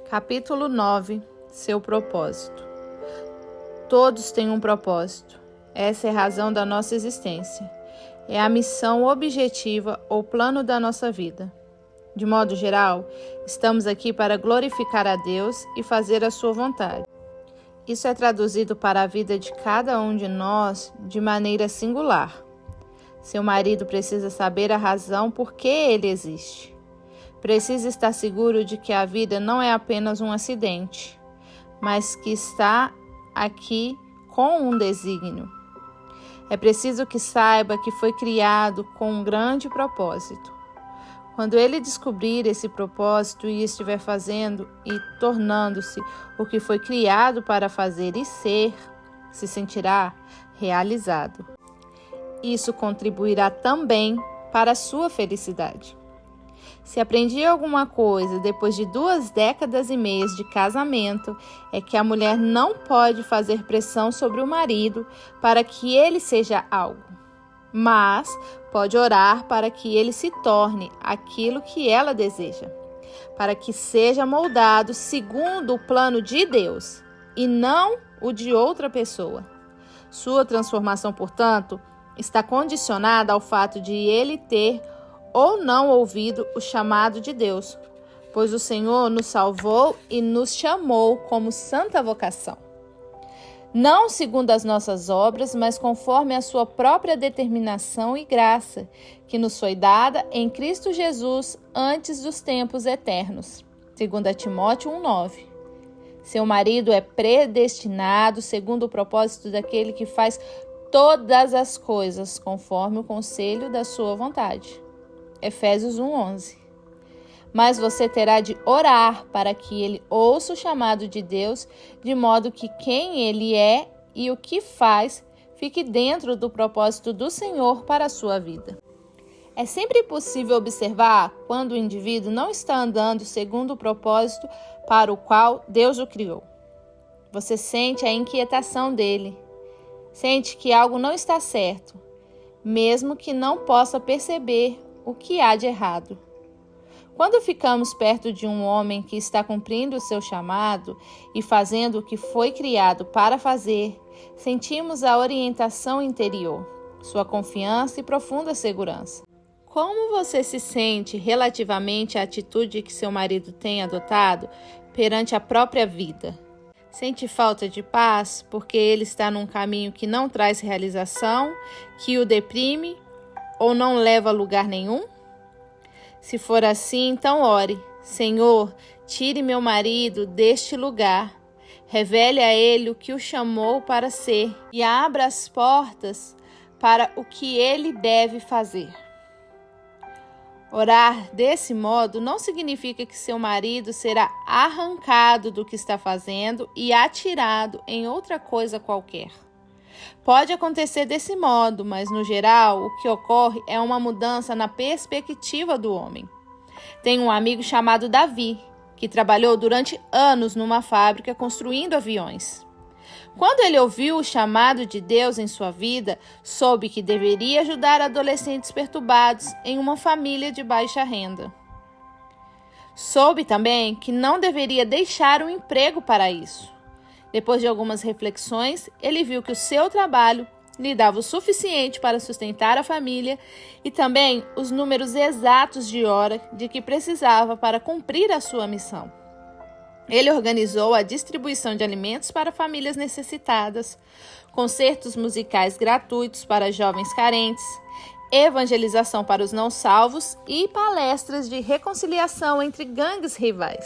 Capítulo 9. Seu propósito. Todos têm um propósito. Essa é a razão da nossa existência. É a missão objetiva ou plano da nossa vida. De modo geral, estamos aqui para glorificar a Deus e fazer a sua vontade. Isso é traduzido para a vida de cada um de nós de maneira singular. Seu marido precisa saber a razão por que ele existe. Precisa estar seguro de que a vida não é apenas um acidente, mas que está aqui com um desígnio. É preciso que saiba que foi criado com um grande propósito. Quando ele descobrir esse propósito e estiver fazendo e tornando-se o que foi criado para fazer e ser, se sentirá realizado. Isso contribuirá também para a sua felicidade. Se aprendi alguma coisa depois de 2 décadas e meias de casamento, é que a mulher não pode fazer pressão sobre o marido para que ele seja algo, mas pode orar para que ele se torne aquilo que ela deseja, para que seja moldado segundo o plano de Deus e não o de outra pessoa. Sua transformação, portanto, está condicionada ao fato de ele ter ou não ouvido o chamado de Deus, pois o Senhor nos salvou e nos chamou como santa vocação. Não segundo as nossas obras, mas conforme a sua própria determinação e graça, que nos foi dada em Cristo Jesus antes dos tempos eternos. 2 Timóteo 1:9. Seu marido é predestinado segundo o propósito daquele que faz todas as coisas conforme o conselho da sua vontade. Efésios 1:11. Mas você terá de orar para que ele ouça o chamado de Deus, de modo que quem ele é e o que faz fique dentro do propósito do Senhor para a sua vida. É sempre possível observar quando o indivíduo não está andando segundo o propósito para o qual Deus o criou. Você sente a inquietação dele. Sente que algo não está certo, mesmo que não possa perceber o que há de errado. Quando ficamos perto de um homem que está cumprindo o seu chamado e fazendo o que foi criado para fazer, sentimos a orientação interior, sua confiança e profunda segurança. Como você se sente relativamente à atitude que seu marido tem adotado perante a própria vida? Sente falta de paz porque ele está num caminho que não traz realização, que o deprime ou não leva a lugar nenhum? Se for assim, então ore. Senhor, tire meu marido deste lugar. Revele a ele o que o chamou para ser e abra as portas para o que ele deve fazer. Orar desse modo não significa que seu marido será arrancado do que está fazendo e atirado em outra coisa qualquer. Pode acontecer desse modo, mas no geral o que ocorre é uma mudança na perspectiva do homem. Tenho um amigo chamado Davi, que trabalhou durante anos numa fábrica construindo aviões. Quando ele ouviu o chamado de Deus em sua vida, soube que deveria ajudar adolescentes perturbados em uma família de baixa renda. Soube também que não deveria deixar o emprego para isso. Depois de algumas reflexões, ele viu que o seu trabalho lhe dava o suficiente para sustentar a família e também os números exatos de hora de que precisava para cumprir a sua missão. Ele organizou a distribuição de alimentos para famílias necessitadas, concertos musicais gratuitos para jovens carentes, evangelização para os não salvos e palestras de reconciliação entre gangues rivais.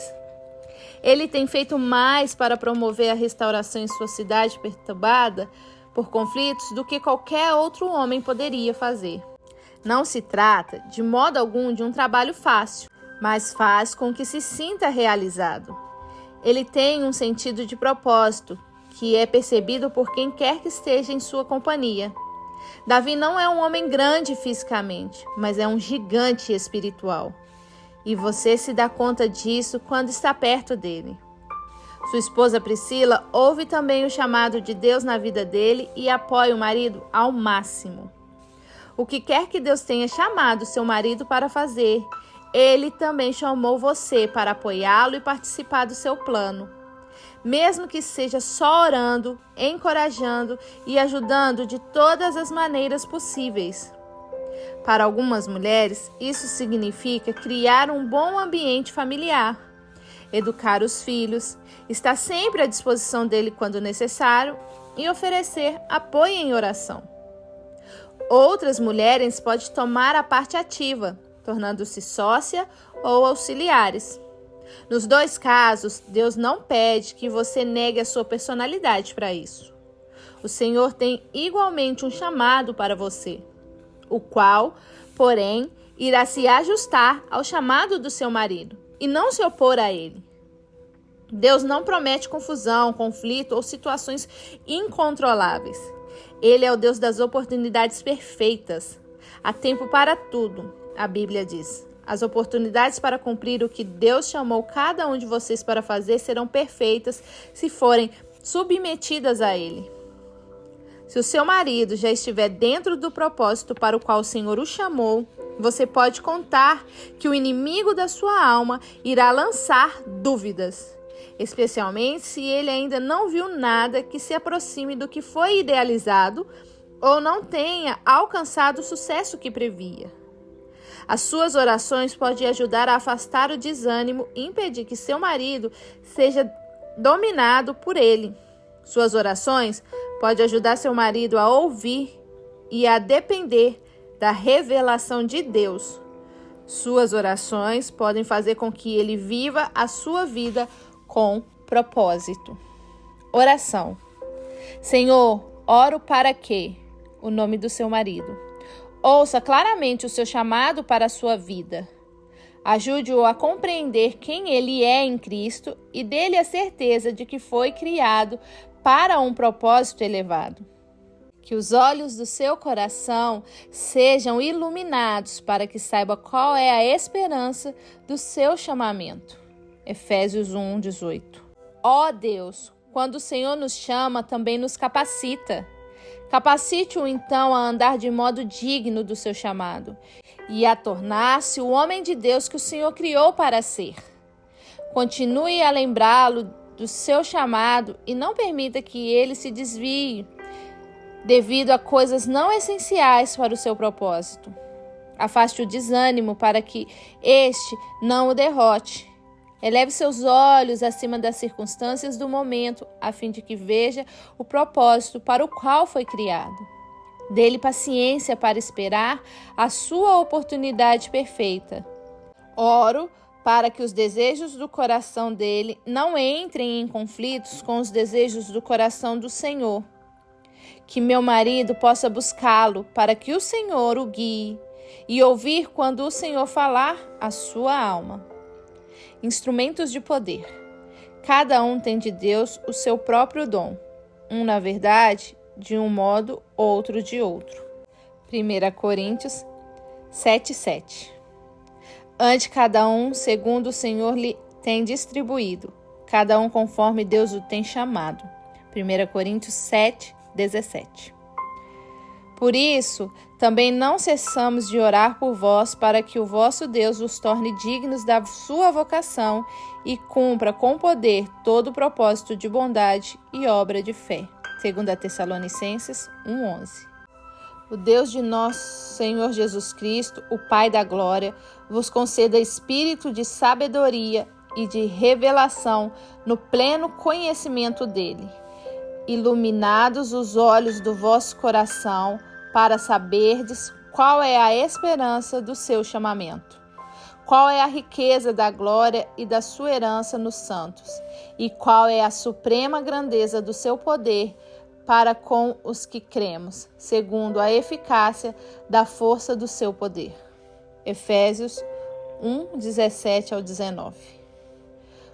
Ele tem feito mais para promover a restauração em sua cidade perturbada por conflitos do que qualquer outro homem poderia fazer. Não se trata, de modo algum, de um trabalho fácil, mas faz com que se sinta realizado. Ele tem um sentido de propósito, que é percebido por quem quer que esteja em sua companhia. Davi não é um homem grande fisicamente, mas é um gigante espiritual. E você se dá conta disso quando está perto dele. Sua esposa Priscila ouve também o chamado de Deus na vida dele e apoia o marido ao máximo. O que quer que Deus tenha chamado seu marido para fazer, Ele também chamou você para apoiá-lo e participar do seu plano. Mesmo que seja só orando, encorajando e ajudando de todas as maneiras possíveis. Para algumas mulheres, isso significa criar um bom ambiente familiar, educar os filhos, estar sempre à disposição dele quando necessário e oferecer apoio em oração. Outras mulheres podem tomar a parte ativa, tornando-se sócia ou auxiliares. Nos dois casos, Deus não pede que você negue a sua personalidade para isso. O Senhor tem igualmente um chamado para você, o qual, porém, irá se ajustar ao chamado do seu marido e não se opor a ele. Deus não promete confusão, conflito ou situações incontroláveis. Ele é o Deus das oportunidades perfeitas. Há tempo para tudo, a Bíblia diz. As oportunidades para cumprir o que Deus chamou cada um de vocês para fazer serão perfeitas se forem submetidas a Ele. Se o seu marido já estiver dentro do propósito para o qual o Senhor o chamou, você pode contar que o inimigo da sua alma irá lançar dúvidas, especialmente se ele ainda não viu nada que se aproxime do que foi idealizado ou não tenha alcançado o sucesso que previa. As suas orações podem ajudar a afastar o desânimo e impedir que seu marido seja dominado por ele. Suas orações podem ajudar seu marido a ouvir e a depender da revelação de Deus. Suas orações podem fazer com que ele viva a sua vida com propósito. Oração. Senhor, oro para que o nome do seu marido ouça claramente o seu chamado para a sua vida. Ajude-o a compreender quem ele é em Cristo e dê-lhe a certeza de que foi criado para um propósito elevado. Que os olhos do seu coração sejam iluminados para que saiba qual é a esperança do seu chamamento. Efésios 1:18. Ó Deus, quando o Senhor nos chama, também nos capacita. Capacite-o então a andar de modo digno do seu chamado e a tornar-se o homem de Deus que o Senhor criou para ser. Continue a lembrá-lo do seu chamado e não permita que ele se desvie devido a coisas não essenciais para o seu propósito. Afaste o desânimo para que este não o derrote. Eleve seus olhos acima das circunstâncias do momento, a fim de que veja o propósito para o qual foi criado. Dê-lhe paciência para esperar a sua oportunidade perfeita. Oro para que os desejos do coração dele não entrem em conflitos com os desejos do coração do Senhor. Que meu marido possa buscá-lo para que o Senhor o guie e ouvir quando o Senhor falar à sua alma. Instrumentos de poder. Cada um tem de Deus o seu próprio dom. Um, na verdade, de um modo, outro de outro. 1 Coríntios 7:7. Ante cada um segundo o Senhor lhe tem distribuído, cada um conforme Deus o tem chamado. 1 Coríntios 7:17. Por isso, também não cessamos de orar por vós para que o vosso Deus os torne dignos da sua vocação e cumpra com poder todo o propósito de bondade e obra de fé. 2 Tessalonicenses 1:11. O Deus de nosso Senhor Jesus Cristo, o Pai da glória, vos conceda espírito de sabedoria e de revelação no pleno conhecimento dele. Iluminados os olhos do vosso coração, para saberdes qual é a esperança do seu chamamento, qual é a riqueza da glória e da sua herança nos santos, e qual é a suprema grandeza do seu poder para com os que cremos, segundo a eficácia da força do seu poder. Efésios 1:17-19.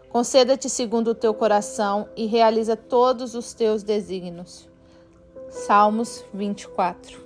Conceda-te segundo o teu coração e realiza todos os teus desígnios. Salmos 24.